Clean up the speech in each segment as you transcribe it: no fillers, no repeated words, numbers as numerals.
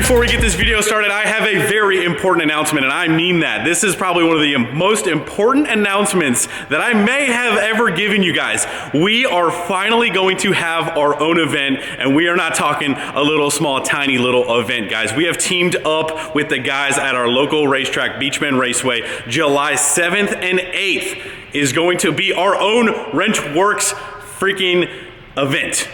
before we get this video started, I have a very important announcement, and I mean that. This is probably one of the most important announcements that I may have ever given you guys. We are finally going to have our own event, and we are not talking a little small, tiny little event, guys. We have teamed up with the guys at our local racetrack, Beachman Raceway. July 7th and 8th is going to be our own Wrenchworks freaking event.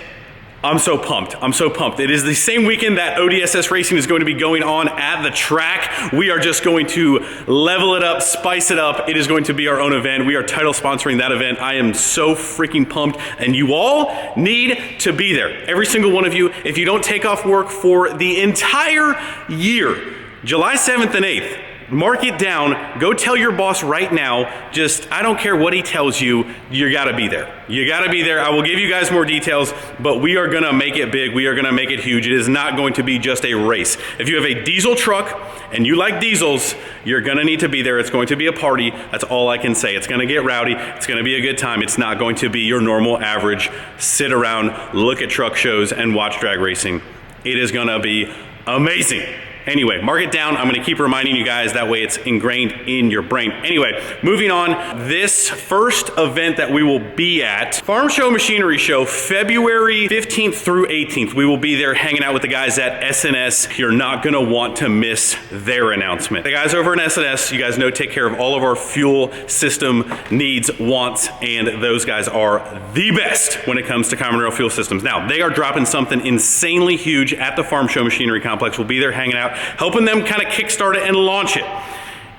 I'm so pumped. I'm so pumped. It is the same weekend that ODSS Racing is going to be going on at the track. We are just going to level it up, spice it up. It is going to be our own event. We are title sponsoring that event. I am so freaking pumped, and you all need to be there. Every single one of you. If you don't take off work for the entire year, July 7th and 8th, mark it down. Go tell your boss right now. Just, I don't care what he tells you, you gotta be there. You gotta be there. I will give you guys more details, but we are gonna make it big. We are gonna make it huge. It is not going to be just a race. If you have a diesel truck and you like diesels, you're gonna need to be there. It's going to be a party. That's all I can say. It's gonna get rowdy. It's gonna be a good time. It's not going to be your normal average sit around, look at truck shows and watch drag racing. It is gonna be amazing. Anyway, mark it down. I'm gonna keep reminding you guys, that way it's ingrained in your brain. Anyway, moving on, this first event that we will be at, Farm Show Machinery Show, February 15th through 18th. We will be there hanging out with the guys at SNS. You're not gonna want to miss their announcement. The guys over in SNS, you guys know, take care of all of our fuel system needs, wants, and those guys are the best when it comes to common rail fuel systems. Now, they are dropping something insanely huge at the Farm Show Machinery Complex. We'll be there hanging out, helping them kind of kickstart it and launch it.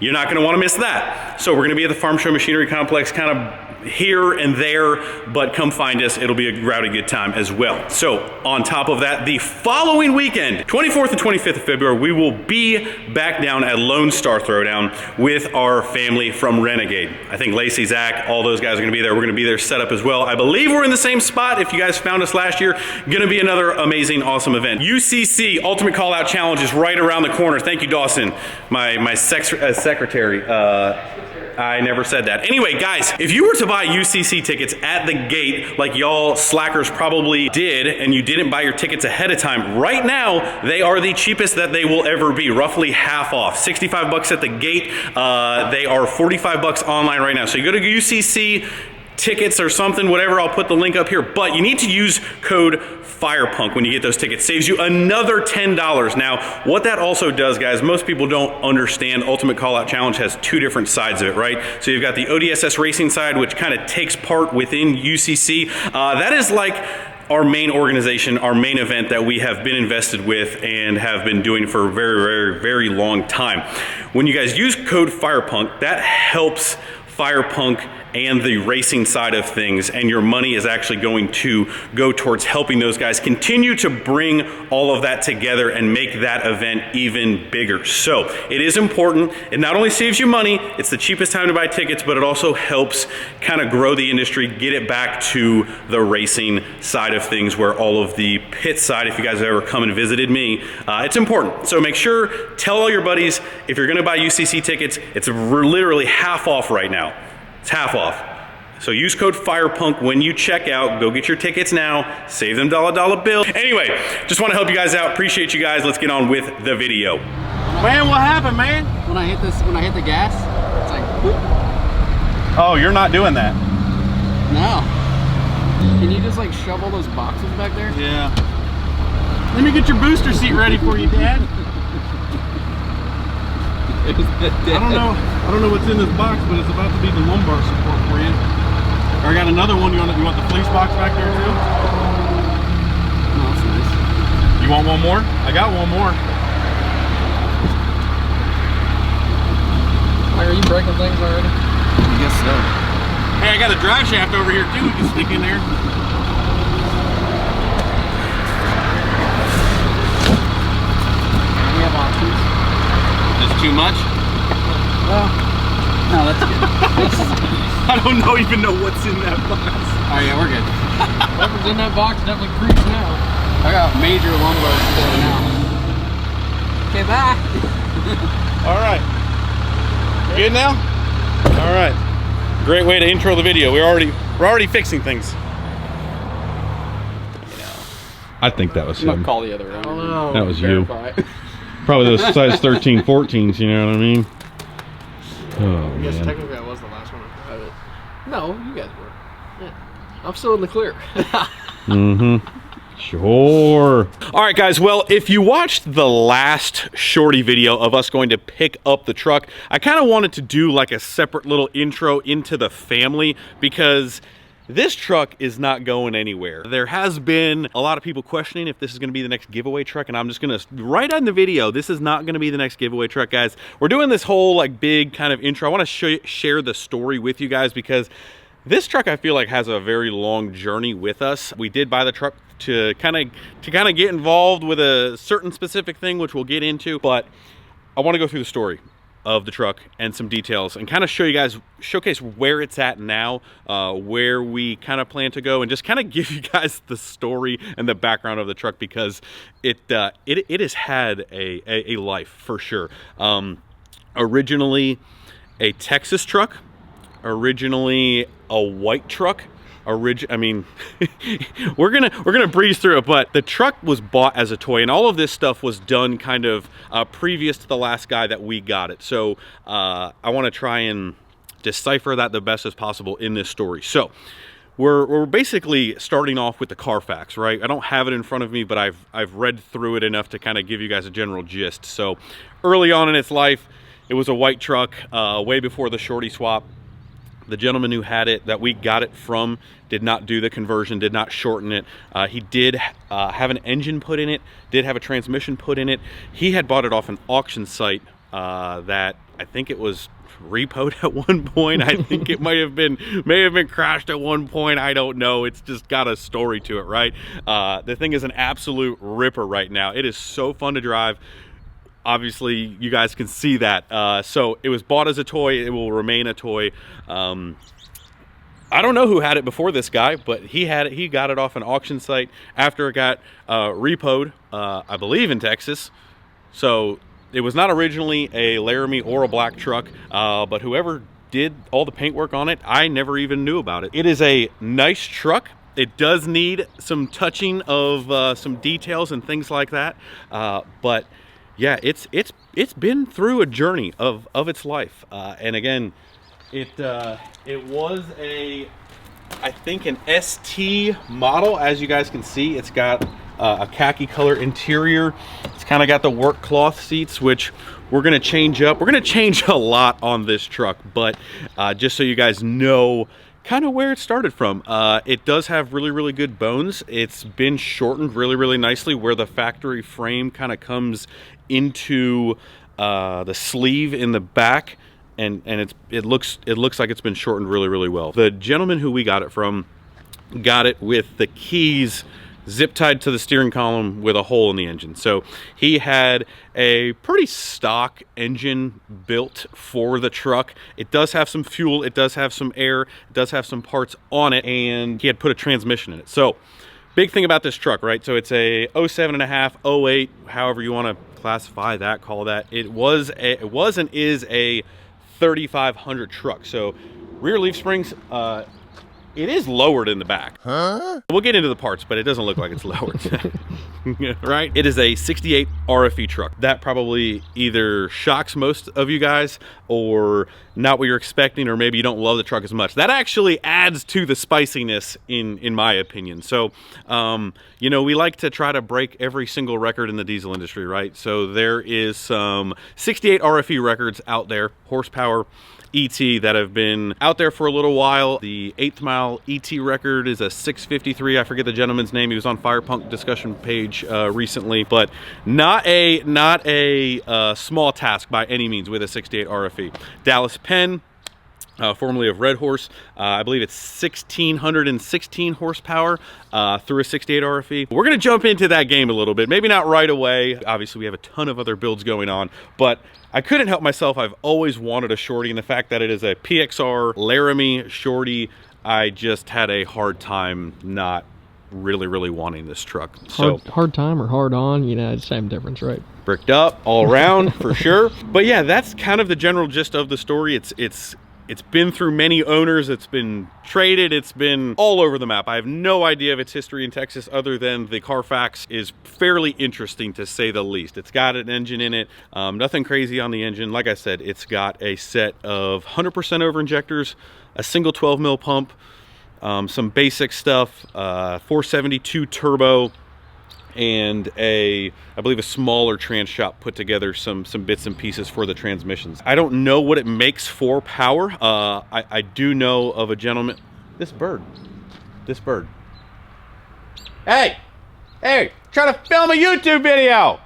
You're not going to want to miss that. So we're going to be at the Farm Show Machinery Complex, kind of here and there, but come find us. It'll be a rowdy good time as well. So on top of that, the following weekend, 24th and 25th of February, we will be back down at Lone Star Throwdown with our family from Renegade. I think Lacey, Zach, all those guys are gonna be there. We're gonna be there set up as well. I believe we're in the same spot. If you guys found us last year, gonna be another amazing, awesome event. UCC Ultimate Call Out Challenge is right around the corner. Thank you, Dawson, my secretary. I never said that. Anyway, guys, if you were to buy UCC tickets at the gate, like y'all slackers probably did, and you didn't buy your tickets ahead of time, right now, they are the cheapest that they will ever be, roughly half off. 65 bucks at the gate. They are 45 bucks online right now. So you go to UCC tickets or something, whatever, I'll put the link up here, but you need to use code FIREPUNK when you get those tickets. Saves you another $10. Now, what that also does, guys, most people don't understand Ultimate Call Out Challenge has two different sides of it, right? So you've got the ODSS racing side, which kind of takes part within UCC. That is like our main organization, our main event that we have been invested with and have been doing for a very, very, very long time. When you guys use code FIREPUNK, that helps FIREPUNK and the racing side of things, and your money is actually going to go towards helping those guys continue to bring all of that together and make that event even bigger. So it is important. It not only saves you money, it's the cheapest time to buy tickets, but it also helps kind of grow the industry, get it back to the racing side of things, where all of the pit side, if you guys have ever come and visited me, it's important. So make sure, tell all your buddies, if you're gonna buy UCC tickets, it's literally half off right now. It's half off. So use code FIREPUNK when you check out. Go get your tickets now. Save them dollar bill. Anyway, just want to help you guys out. Appreciate you guys. Let's get on with the video. Man, what happened, man? When I hit the gas, it's like whoop. Oh, you're not doing that. No. Can you just like shove all those boxes back there? Yeah. Let me get your booster seat ready for you, Dad. I don't know what's in this box, but it's about to be the lumbar support for you. I got another one. You want the fleece box back there too? No, that's nice. You want one more? I got one more. Are you breaking things already? I guess so. Hey, I got a drive shaft over here too. We can stick in there. We have options. That's too much? Well, no, that's good. I don't even know what's in that box. Oh yeah, we're good. Whatever's in that box definitely creeps now. I got major lumbar support now. Okay, bye. All right. Good now? All right. Great way to intro the video. We're already fixing things. I think that was I'm him. gonna call the other round. That was you. Probably those size 13, 14s, you know what I mean? Oh, I guess man. technically I was the last one to drive it. No, you guys were. Yeah. I'm still in the clear. Mm-hmm. Sure. All right, guys. Well, if you watched the last Shorty video of us going to pick up the truck, I kind of wanted to do like a separate little intro into the family because this truck is not going anywhere. There has been a lot of people questioning if this is going to be the next giveaway truck, and I'm just going to write on the video, this is not going to be the next giveaway truck, guys. We're doing this whole like big kind of intro. I want to share the story with you guys because this truck I feel like has a very long journey with us. We did buy the truck to kind of get involved with a certain specific thing, which we'll get into, but I want to go through the story of the truck and some details and kind of show you guys, showcase where it's at now, where we kind of plan to go, and just kind of give you guys the story and the background of the truck because it has had a life for sure. Originally a Texas truck, originally a white truck. I mean, we're gonna breeze through it, but the truck was bought as a toy, and all of this stuff was done kind of previous to the last guy that we got it. So I want to try and decipher that the best as possible in this story. So we're basically starting off with the Carfax, right? I don't have it in front of me, but I've read through it enough to kind of give you guys a general gist. So early on in its life, it was a white truck, way before the Shorty swap. The gentleman who had it, that we got it from, did not do the conversion, did not shorten it. He did have an engine put in it, did have a transmission put in it. He had bought it off an auction site that I think it was repoed at one point. I think it may have been crashed at one point. I don't know. It's just got a story to it, right? The thing is an absolute ripper right now. It is so fun to drive. Obviously, you guys can see that. So it was bought as a toy. It will remain a toy. I don't know who had it before this guy, but he had it. He got it off an auction site after it got repoed, I believe in Texas. So it was not originally a Laramie or a black truck, but whoever did all the paintwork on it, I never even knew about it. It is a nice truck. It does need some touching of some details and things like that, but yeah, it's been through a journey of its life, and again, it was I think an ST model. As you guys can see, it's got a khaki color interior. It's kind of got the work cloth seats, which we're gonna change up. We're gonna change a lot on this truck, but just so you guys know kind of where it started from. It does have really good bones. It's been shortened really nicely where the factory frame kind of comes into the sleeve in the back, and it looks like it's been shortened really well. The gentleman who we got it from got it with the keys zip tied to the steering column with a hole in the engine. So he had a pretty stock engine built for the truck. It does have some fuel, it does have some air, it does have some parts on it, and he had put a transmission in it. So big thing about this truck, right? So it's a 07.5, 08, however you want to classify that, call that. It was and is a 3500 truck. So rear leaf springs, it is lowered in the back. Huh? We'll get into the parts, but it doesn't look like it's lowered. Right? It is a 68 RFE truck. That probably either shocks most of you guys or not what you're expecting, or maybe you don't love the truck as much. That actually adds to the spiciness in my opinion. So, you know, we like to try to break every single record in the diesel industry, right? So there is some 68 RFE records out there, horsepower ET, that have been out there for a little while. The 8th mile ET record is a 653. I forget the gentleman's name. He was on Fire Punk discussion page recently, but not a small task by any means with a 68 RFE. Dallas Penn, formerly of Red Horse, I believe it's 1616 horsepower through a 68 RFE. We're gonna jump into that game a little bit, maybe not right away. Obviously we have a ton of other builds going on, but I couldn't help myself. I've always wanted a Shorty, and the fact that it is a PXR Laramie Shorty, I just had a hard time not really wanting this truck. So hard time or hard on, you know, it's the same difference, right? Bricked up all around for sure. But yeah, that's kind of the general gist of the story. It's It's been through many owners, it's been traded, it's been all over the map. I have no idea of its history in Texas other than the Carfax is fairly interesting to say the least. It's got an engine in it, nothing crazy on the engine. Like I said, it's got a set of 100% over injectors, a single 12 mil pump, some basic stuff, 472 turbo, and I believe a smaller trans shop put together some bits and pieces for the transmissions. I don't know what it makes for power. I do know of a gentleman. This bird. Hey, trying to film a YouTube video.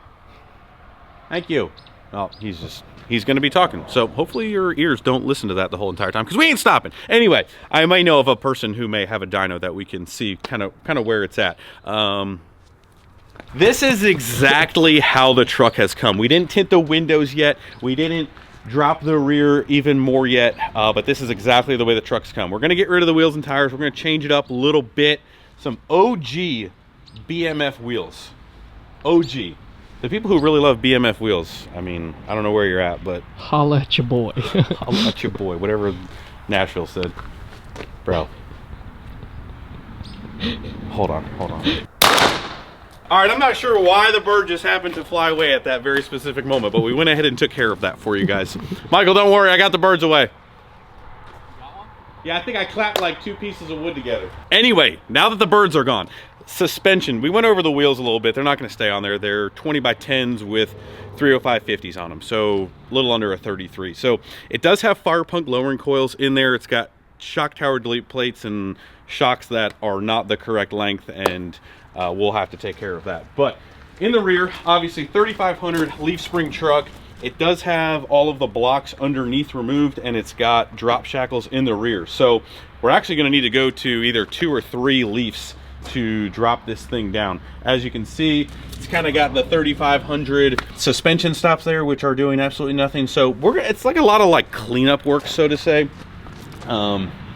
Thank you. Oh, he's going to be talking. So hopefully your ears don't listen to that the whole entire time, because we ain't stopping. Anyway, I might know of a person who may have a dyno that we can see kind of where it's at. This is exactly how the truck has come. We didn't tint the windows yet. We didn't drop the rear even more yet, but this is exactly the way the truck's come. We're gonna get rid of the wheels and tires. We're gonna change it up a little bit. Some OG BMF wheels. OG. The people who really love BMF wheels, I mean, I don't know where you're at, but... Holla at your boy. Holla at your boy, whatever Nashville said. Bro. Hold on. All right, I'm not sure why the bird just happened to fly away at that very specific moment, but we went ahead and took care of that for you guys. Michael, don't worry, I got the birds away. Got one? Yeah, I think I clapped like 2 pieces of wood together. Anyway, now that the birds are gone, suspension. We went over the wheels a little bit. They're not gonna stay on there. They're 20 by 10s with 305 50s on them, so a little under a 33. So it does have fire punk lowering coils in there. It's got shock tower delete plates and shocks that are not the correct length, and we'll have to take care of that. But in the rear, obviously 3500 leaf spring truck. It does have all of the blocks underneath removed, and it's got drop shackles in the rear. So we're actually going to need to go to either 2 or 3 leafs to drop this thing down. As you can see, it's kind of got the 3500 suspension stops there, which are doing absolutely nothing. So it's like a lot of like cleanup work, so to say.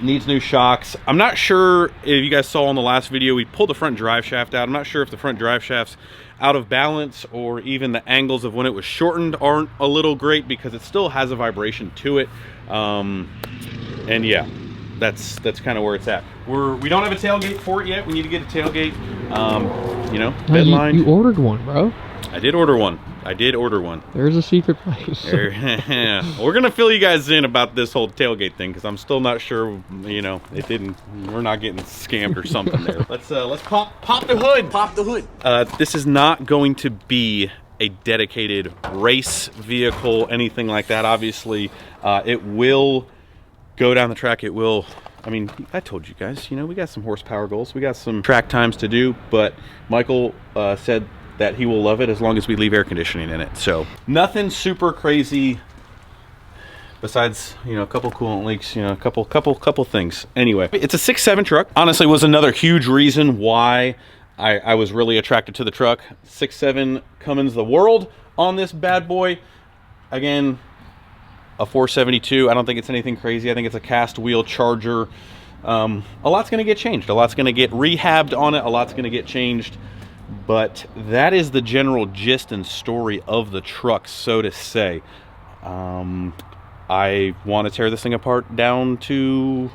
Needs new shocks. I'm not sure if you guys saw in the last video, we pulled the front drive shaft out. I'm not sure if the front drive shaft's out of balance, or even the angles of when it was shortened aren't a little great, because it still has a vibration to it. And yeah, that's kind of where it's at. We don't have a tailgate for it yet. We need to get a tailgate. You know, bed line. You ordered one, bro. I did order one. There's a secret place. We're gonna fill you guys in about this whole tailgate thing, because I'm still not sure. You know, we're not getting scammed or something there. Let's pop the hood. Pop the hood. This is not going to be a dedicated race vehicle, anything like that. Obviously, it will go down the track. It will. I mean, I told you guys. You know, we got some horsepower goals. We got some track times to do. But Michael said that he will love it as long as we leave air conditioning in it. So nothing super crazy besides, you know, a couple coolant leaks, you know, a couple things. Anyway, it's a 6.7 truck. Honestly, was another huge reason why I was really attracted to the truck. 6.7 Cummins the world on this bad boy. Again, a 472. I don't think it's anything crazy. I think it's a cast wheel Charger. A lot's gonna get changed. A lot's gonna get rehabbed on it. A lot's gonna get changed. But that is the general gist and story of the truck, so to say. I want to tear this thing apart down to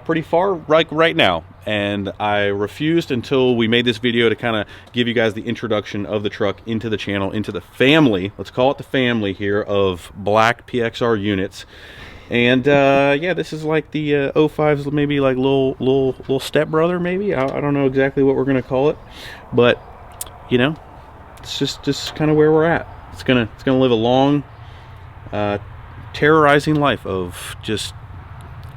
pretty far right now, and I refused until we made this video to kind of give you guys the introduction of the truck into the channel, into the family, let's call it the family here, of black PXR units. And yeah, this is like the 05's maybe like little stepbrother, maybe. I don't know exactly what we're gonna call it, but you know, it's just kind of where we're at. It's gonna live a long, terrorizing life of just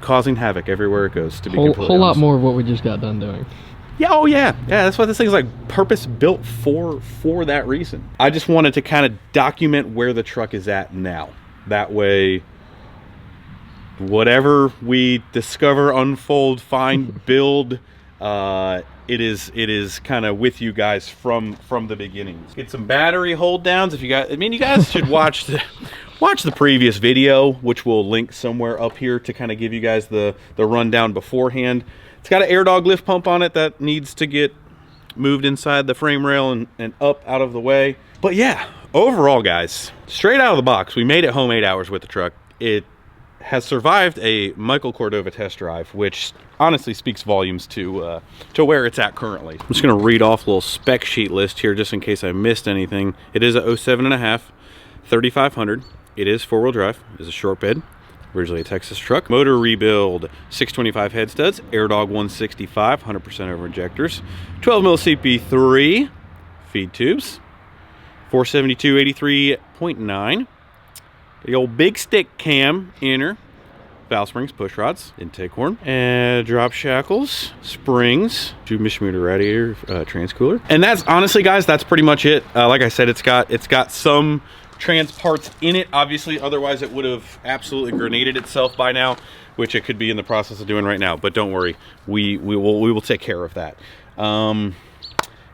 causing havoc everywhere it goes. To be completely whole lot more of what we just got done doing. Yeah, oh yeah, that's why this thing's like purpose built for that reason. I just wanted to kind of document where the truck is at now. That way, whatever we discover, unfold, find, build, it is kind of with you guys from the beginning. Let's get some battery hold downs. If you guys, I mean, you guys should watch the previous video, which we'll link somewhere up here to kind of give you guys the rundown beforehand. It's got an air dog lift pump on it that needs to get moved inside the frame rail and up out of the way. But yeah, overall guys, straight out of the box, we made it home 8 hours with the truck. has survived a Michael Cordova test drive, which honestly speaks volumes to where it's at currently. I'm just gonna read off a little spec sheet list here just in case I missed anything. It is a 07.5, 3500. It is 4-wheel drive. It is a short bed. Originally a Texas truck. Motor rebuild, 625 head studs, AirDog 165, 100% over injectors, 12 mil CP3 feed tubes, 472 83.9. The old big stick cam inner, valve springs, push rods, intake horn, and drop shackles, springs, 2 Mishmuta radiator transcooler. And that's honestly, guys, that's pretty much it. Like I said, it's got some trans parts in it, obviously, otherwise it would have absolutely grenaded itself by now, which it could be in the process of doing right now. But don't worry, we will take care of that.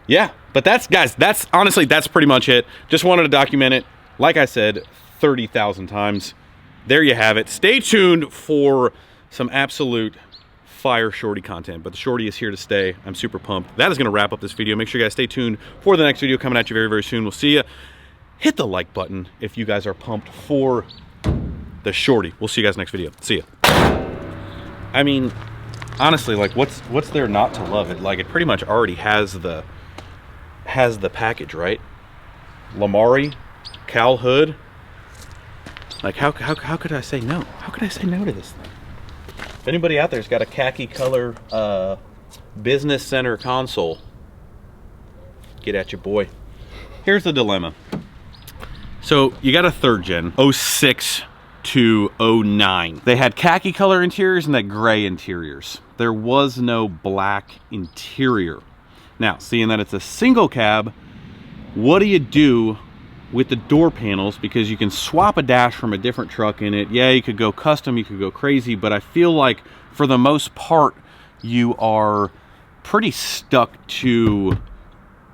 Yeah, but that's, guys, that's honestly, that's pretty much it. Just wanted to document it. Like I said 30,000 times, there you have it. Stay tuned for some absolute fire Shorty content, but the Shorty is here to stay. I'm super pumped. That is going to wrap up this video. Make sure you guys stay tuned for the next video coming at you very, very soon. We'll see you. Hit the like button if you guys are pumped for the Shorty. We'll see you guys next video. See ya. I mean, honestly, like, what's there not to love it? Like, it pretty much already has the package, right? Lamari, Cal hood. Like, how could I say no? How could I say no to this thing? If anybody out there's got a khaki color business center console, get at your boy. Here's the dilemma. So you got a 3rd gen, 06 to 09. They had khaki color interiors and that gray interiors. There was no black interior. Now, seeing that it's a single cab, what do you do with the door panels? Because you can swap a dash from a different truck in it. Yeah, you could go custom, you could go crazy, but I feel like for the most part, you are pretty stuck to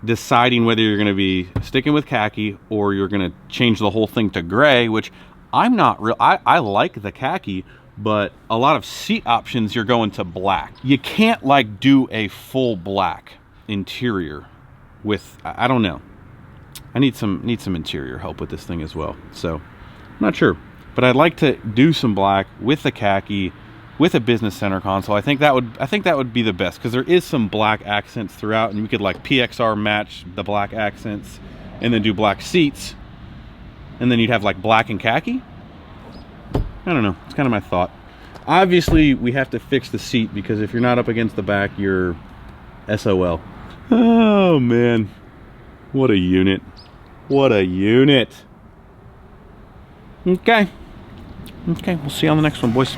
deciding whether you're going to be sticking with khaki or you're going to change the whole thing to gray, which I'm not real. I like the khaki, but a lot of seat options you're going to black. You can't like do a full black interior with, I don't know. I need some interior help with this thing as well. So I'm not sure, but I'd like to do some black with the khaki, with a business center console. I think that would be the best, because there is some black accents throughout, and you could like PXR match the black accents and then do black seats, and then you'd have like black and khaki. I don't know, it's kind of my thought. Obviously we have to fix the seat, because if you're not up against the back, you're SOL. Oh man, what a unit. What a unit. Okay, we'll see you on the next one, boys.